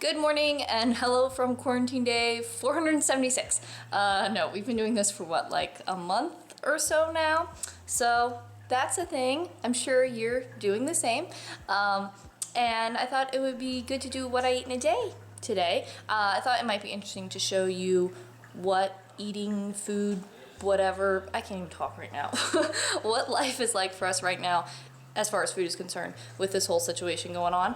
Good morning and hello from quarantine day 476. No, we've been doing this for what, like a month or so now? So that's a thing. I'm sure you're doing the same. And I thought it would be good to do what I eat in a day today. I thought it might be interesting to show you what eating food, whatever, I can't even talk right now, what life is like for us right now as far as food is concerned with this whole situation going on.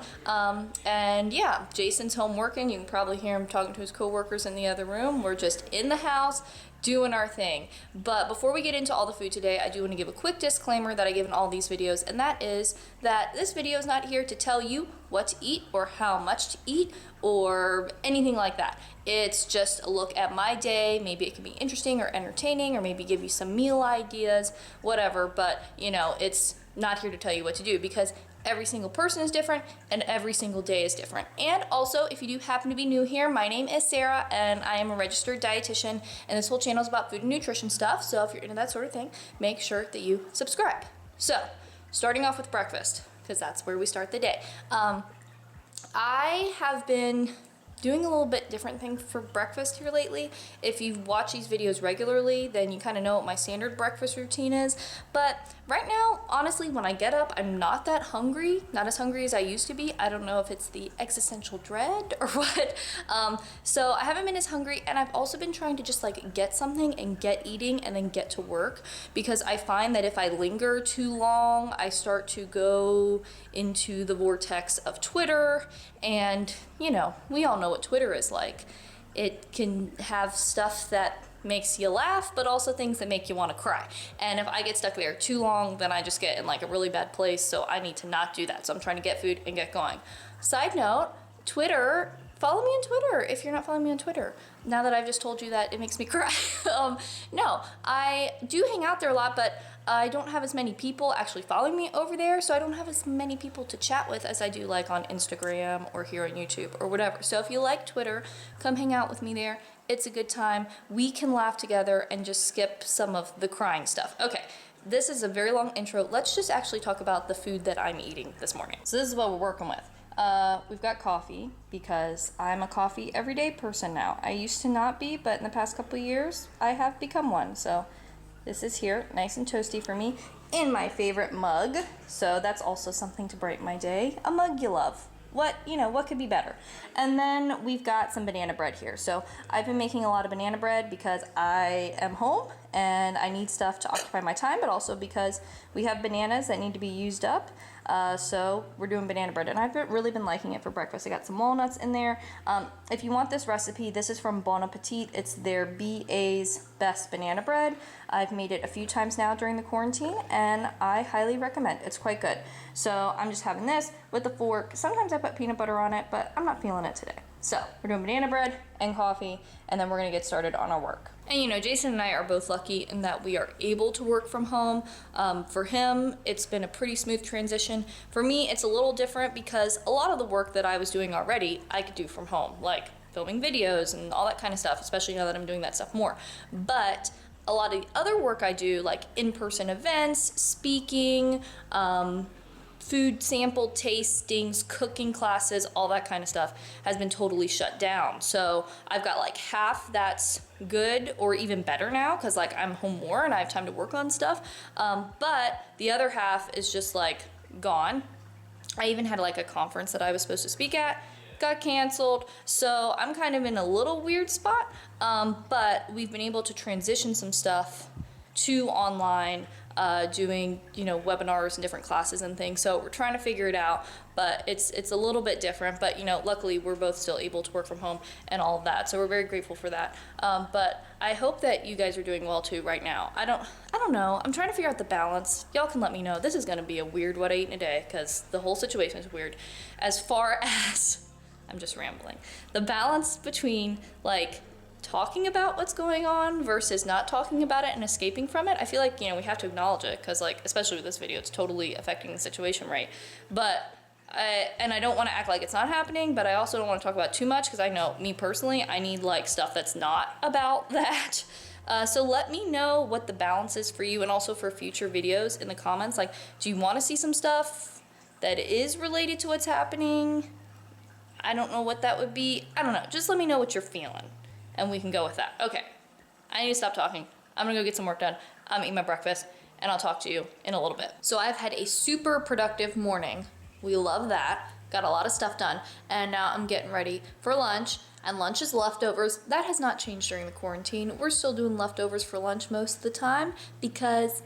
And yeah, Jason's home working. You can probably hear him talking to his coworkers in the other room. We're just in the house doing our thing. But before we get into all the food today, I do want to give a quick disclaimer that I give in all these videos, and that is that this video is not here to tell you what to eat or how much to eat or anything like that. It's just a look at my day. Maybe it can be interesting or entertaining, or maybe give you some meal ideas, whatever. But you know, it's not here to tell you what to do, because every single person is different and every single day is different. And also, if you do happen to be new here, my name is Sarah and I am a registered dietitian, and this whole channel is about food and nutrition stuff. So if you're into that sort of thing, make sure that you subscribe. So starting off with breakfast, because that's where we start the day. I have been doing a little bit different thing for breakfast here lately. If you've watched these videos regularly, then you kind of know what my standard breakfast routine is. But right now, honestly, when I get up, I'm not that hungry, not as hungry as I used to be. I don't know if it's the existential dread or what. So I haven't been as hungry, and I've also been trying to just like get something and get eating and then get to work, because I find that if I linger too long, I start to go into the vortex of Twitter, and you know, we all know what Twitter is like. It can have stuff that makes you laugh, but also things that make you want to cry. And if I get stuck there too long, then I just get in like a really bad place, so I need to not do that. So I'm trying to get food and get going. Side note, Twitter, follow me on Twitter if you're not following me on Twitter. Now that I've just told you that it makes me cry. No, I do hang out there a lot, but I don't have as many people actually following me over there, so I don't have as many people to chat with as I do like on Instagram or here on YouTube or whatever. So if you like Twitter, come hang out with me there. It's a good time. We can laugh together and just skip some of the crying stuff. Okay, this is a very long intro. Let's just actually talk about the food that I'm eating this morning. So this is what we're working with. We've got coffee, because I'm a coffee everyday person now. I used to not be, but in the past couple of years, I have become one. So this is here, nice and toasty for me, in my favorite mug. So that's also something to brighten my day. A mug you love. What could be better? And then we've got some banana bread here. So I've been making a lot of banana bread because I am home and I need stuff to occupy my time, but also because we have bananas that need to be used up. So we're doing banana bread, and I've really been liking it for breakfast. I got some walnuts in there. If you want this recipe, this is from Bon Appetit. It's their BA's Best Banana Bread. I've made it a few times now during the quarantine, and I highly recommend. It's quite good. So I'm just having this with a fork. Sometimes I put peanut butter on it, but I'm not feeling it today. So we're doing banana bread and coffee, and then we're gonna get started on our work. And you know, Jason and I are both lucky in that we are able to work from home. For him, it's been a pretty smooth transition. For me, it's a little different because a lot of the work that I was doing already, I could do from home, like filming videos and all that kind of stuff, especially now that I'm doing that stuff more. But a lot of the other work I do, like in-person events, speaking, food sample tastings, cooking classes, all that kind of stuff has been totally shut down. So I've got like half that's good or even better now, because like I'm home more and I have time to work on stuff. But the other half is just like gone. I even had like a conference that I was supposed to speak at, got canceled. So I'm kind of in a little weird spot, but we've been able to transition some stuff to online, doing, you know, webinars and different classes and things. So we're trying to figure it out, but it's a little bit different. But you know, luckily we're both still able to work from home and all of that. So we're very grateful for that. But I hope that you guys are doing well too right now. I don't know. I'm trying to figure out the balance. Y'all can let me know. This is going to be a weird what I eat in a day, because the whole situation is weird. As far as I'm just rambling. The balance between like talking about what's going on versus not talking about it and escaping from it. I feel like, you know, we have to acknowledge it, because like, especially with this video, it's totally affecting the situation, right? But I don't want to act like it's not happening, but I also don't want to talk about it too much, because I know me personally, I need like stuff that's not about that. So let me know what the balance is for you, and also for future videos in the comments. Like, do you want to see some stuff that is related to what's happening? I don't know what that would be. I don't know. Just let me know what you're feeling and we can go with that. Okay, I need to stop talking. I'm gonna go get some work done. I'm eating my breakfast and I'll talk to you in a little bit. So I've had a super productive morning. We love that. Got a lot of stuff done. And now I'm getting ready for lunch, and lunch is leftovers. That has not changed during the quarantine. We're still doing leftovers for lunch most of the time because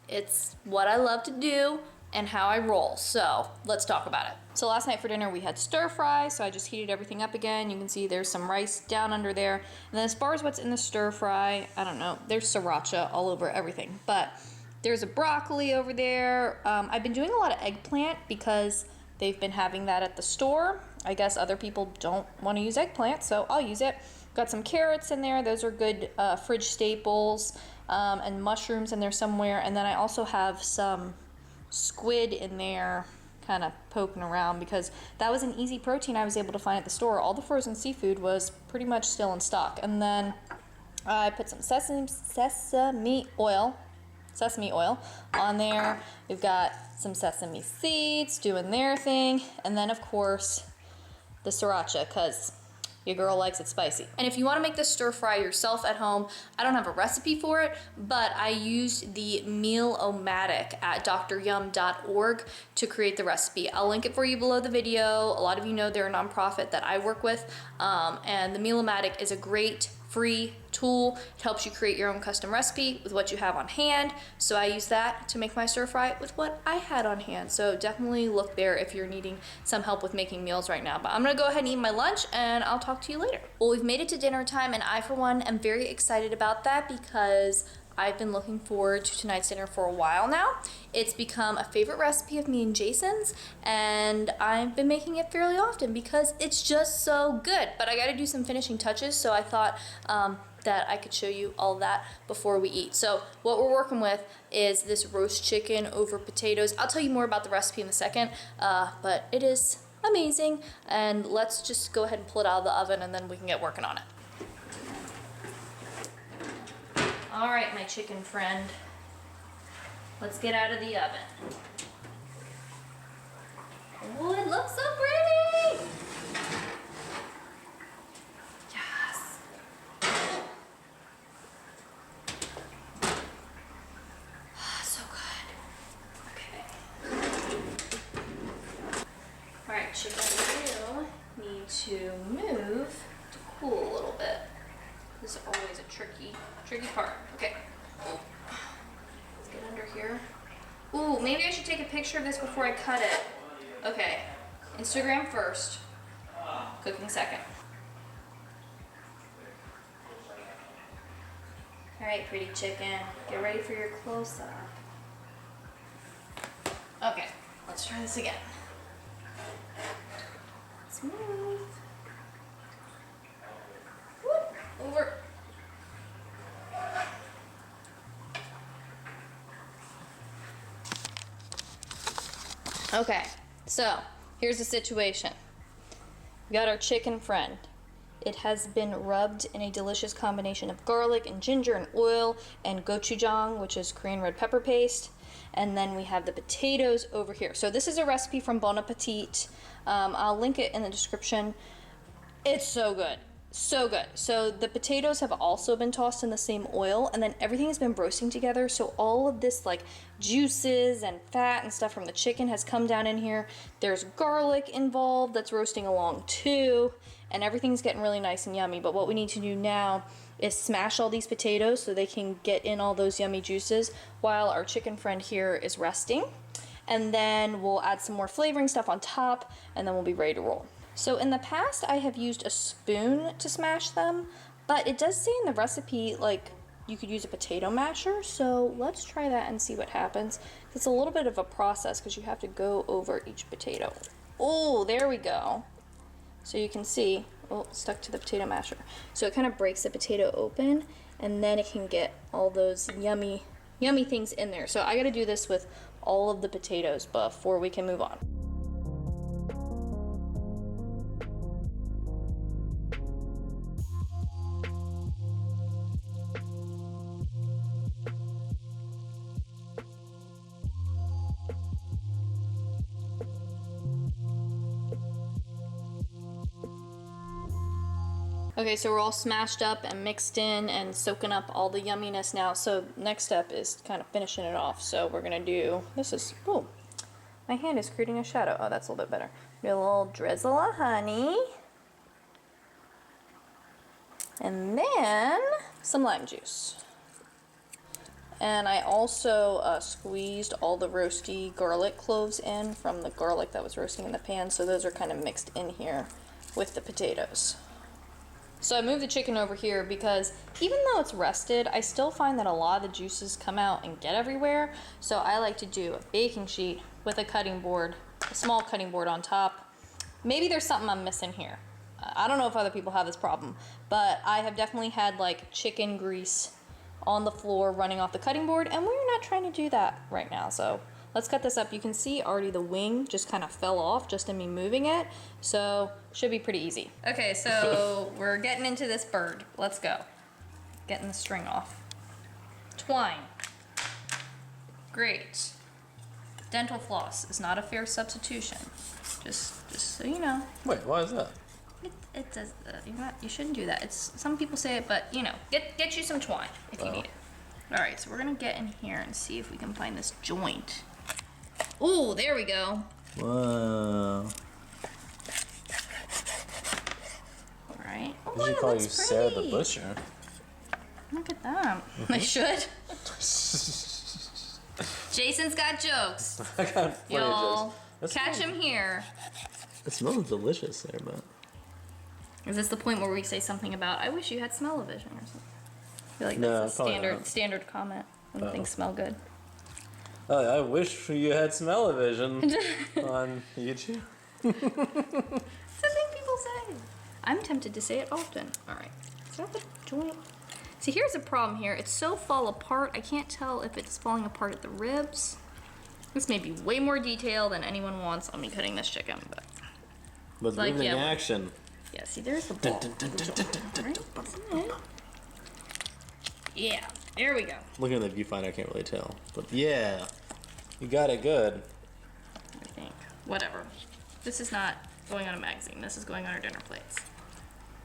it's what I love to do and how I roll. So let's talk about it. So last night for dinner we had stir fry, so I just heated everything up again. You can see there's some rice down under there. And then as far as what's in the stir fry, I don't know, there's sriracha all over everything. But there's a broccoli over there. I've been doing a lot of eggplant because they've been having that at the store. I guess other people don't want to use eggplant, so I'll use it. Got some carrots in there. Those are good fridge staples. And mushrooms in there somewhere. And then I also have some squid in there kind of poking around because that was an easy protein I was able to find at the store. All the frozen seafood was pretty much still in stock. And then I put some sesame oil on there. We've got some sesame seeds doing their thing. And then of course the sriracha, because your girl likes it spicy. And if you want to make this stir fry yourself at home, I don't have a recipe for it, but I used the Meal-O-Matic at dryum.org to create the recipe. I'll link it for you below the video. A lot of you know they're a nonprofit that I work with, and the Meal-O-Matic is a great free tool. It helps you create your own custom recipe with what you have on hand. So I use that to make my stir fry with what I had on hand. So definitely look there if you're needing some help with making meals right now. But I'm gonna go ahead and eat my lunch and I'll talk to you later. Well, we've made it to dinner time, and I for one am very excited about that because I've been looking forward to tonight's dinner for a while now. It's become a favorite recipe of me and Jason's, and I've been making it fairly often because it's just so good. But I gotta do some finishing touches, so I thought that I could show you all that before we eat. So what we're working with is this roast chicken over potatoes. I'll tell you more about the recipe in a second, but it is amazing. And let's just go ahead and pull it out of the oven and then we can get working on it. All right, my chicken friend, let's get out of the oven. Oh, it looks so pretty! Yes. Oh, so good. Okay. All right, chicken, you need to move to cool a little bit. This is always a tricky part. Okay. Let's get under here. Ooh, maybe I should take a picture of this before I cut it. Okay. Instagram first. Cooking second. All right, pretty chicken. Get ready for your close-up. Okay, let's try this again. Let's move. Whoop, over. Okay, so here's the situation. We got our chicken friend. It has been rubbed in a delicious combination of garlic and ginger and oil and gochujang, which is Korean red pepper paste. And then we have the potatoes over here. So this is a recipe from Bon Appetit. I'll link it in the description. It's so good. So good. So the potatoes have also been tossed in the same oil, and then everything has been roasting together. So all of this like juices and fat and stuff from the chicken has come down in here. There's garlic involved that's roasting along too, and everything's getting really nice and yummy. But what we need to do now is smash all these potatoes so they can get in all those yummy juices while our chicken friend here is resting. And then we'll add some more flavoring stuff on top, and then we'll be ready to roll. So in the past, I have used a spoon to smash them, but it does say in the recipe, like, you could use a potato masher, so let's try that and see what happens. It's a little bit of a process because you have to go over each potato. Oh, there we go. So you can see, oh, it's stuck to the potato masher. So it kind of breaks the potato open, and then it can get all those yummy, yummy things in there. So I gotta do this with all of the potatoes before we can move on. Okay, so we're all smashed up and mixed in and soaking up all the yumminess now. So next step is kind of finishing it off. So we're gonna do, oh, my hand is creating a shadow. Oh, that's a little bit better. Do a little drizzle of honey. And then some lime juice. And I also squeezed all the roasty garlic cloves in from the garlic that was roasting in the pan. So those are kind of mixed in here with the potatoes. So I moved the chicken over here because even though it's rested, I still find that a lot of the juices come out and get everywhere. So I like to do a baking sheet with a cutting board, a small cutting board on top. Maybe there's something I'm missing here. I don't know if other people have this problem, but I have definitely had like chicken grease on the floor running off the cutting board, and we're not trying to do that right now. So let's cut this up. You can see already the wing just kind of fell off just in me moving it. So should be pretty easy. Okay, so we're getting into this bird. Let's go. Getting the string off. Twine. Great. Dental floss is not a fair substitution. Just so you know. Wait, why is that? It does. You shouldn't do that. It's some people say it, but you know, get you some twine if you need it. All right, so we're gonna get in here and see if we can find this joint. Ooh, there we go. Whoa. All right. Oh, They should call you Sarah the Butcher. Look at that. I should. Jason's got jokes. I got funny Y'all, jokes. catch him here. It smells delicious there, but... Is this the point where we say something about, I wish you had smell-o-vision or something? I feel like No, that's a standard comment when things smell good. I wish you had smell-o-vision on YouTube. It's the thing people say. I'm tempted to say it often. All right. Is that the joint? See, here's the problem here. It's so fall apart, I can't tell if it's falling apart at the ribs. This may be way more detail than anyone wants on me cutting this chicken, but... But like, living yeah, action. Yeah, see, there's the ball. Right? Yeah, there we go. Looking at the viewfinder, I can't really tell. But yeah, you got it good. I think. Whatever. This is not going on a magazine. This is going on our dinner plates.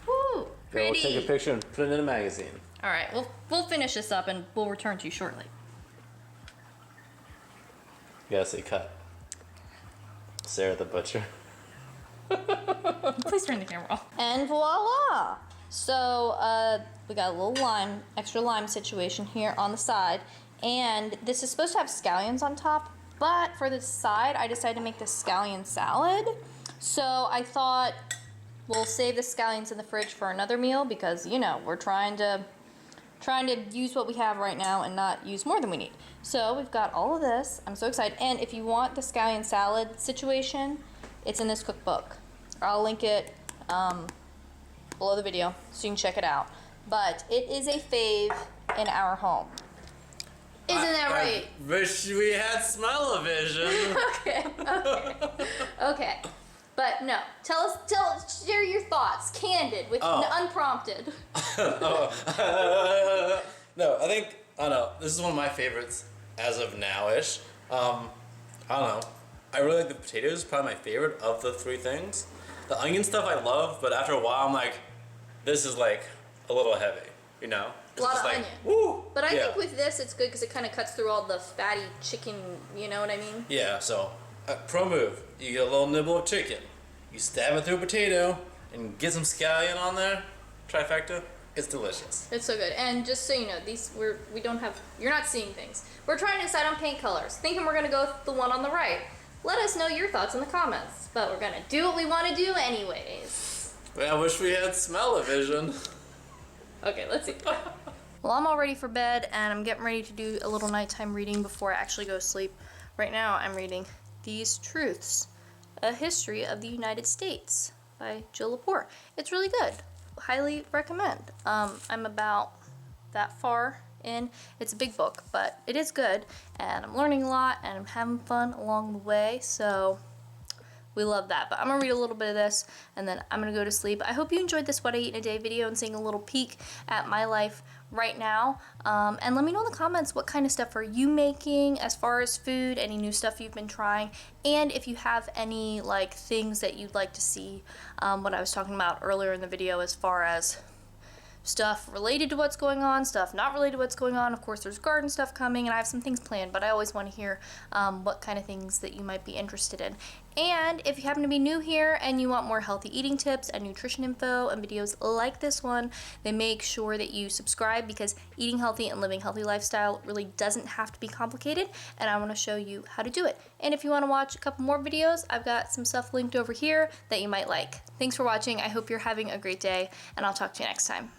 Woo! Pretty. We'll take a picture and put it in a magazine. All right, we'll finish this up and we'll return to you shortly. You gotta say cut. Sarah the Butcher. Please turn the camera off. And voila! So we got a little extra lime situation here on the side. And this is supposed to have scallions on top, but for the side, I decided to make the scallion salad. So I thought we'll save the scallions in the fridge for another meal because, you know, we're trying to use what we have right now and not use more than we need. So we've got all of this. I'm so excited. And if you want the scallion salad situation, it's in this cookbook. I'll link it below the video so you can check it out. But it is a fave in our home. Isn't that right? I wish we had smell-o-vision. Okay. But no, share your thoughts, candid, unprompted. No, I don't know. This is one of my favorites as of now-ish. I don't know. I really like the potatoes, probably my favorite of the three things. The onion stuff I love, but after a while I'm like, this is like a little heavy, you know? A lot of like, onion. Woo! But I think with this it's good because it kind of cuts through all the fatty chicken, you know what I mean? Yeah, so, pro move. You get a little nibble of chicken. You stab it through a potato and get some scallion on there. Trifecta. It's delicious. It's so good. And just so you know, we don't have, you're not seeing things. We're trying to decide on paint colors. Thinking we're going to go with the one on the right. Let us know your thoughts in the comments. But we're going to do what we want to do anyways. Well, I wish we had smell-o-vision. Okay, let's see. Well, I'm all ready for bed, and I'm getting ready to do a little nighttime reading before I actually go to sleep. Right now, I'm reading These Truths, A History of the United States by Jill Lepore. It's really good. Highly recommend. I'm about that far in. It's a big book, but it is good, and I'm learning a lot, and I'm having fun along the way, so We love that. But I'm gonna read a little bit of this and then I'm gonna go to sleep. I hope you enjoyed this What I Eat in a Day video and seeing a little peek at my life right now. And let me know in the comments what kind of stuff are you making as far as food, any new stuff you've been trying, and if you have any like things that you'd like to see, what I was talking about earlier in the video as far as stuff related to what's going on, stuff not related to what's going on. Of course, there's garden stuff coming, and I have some things planned, but I always want to hear what kind of things that you might be interested in. And if you happen to be new here and you want more healthy eating tips and nutrition info and videos like this one, then make sure that you subscribe, because eating healthy and living healthy lifestyle really doesn't have to be complicated, and I want to show you how to do it. And if you want to watch a couple more videos, I've got some stuff linked over here that you might like. Thanks for watching. I hope you're having a great day, and I'll talk to you next time.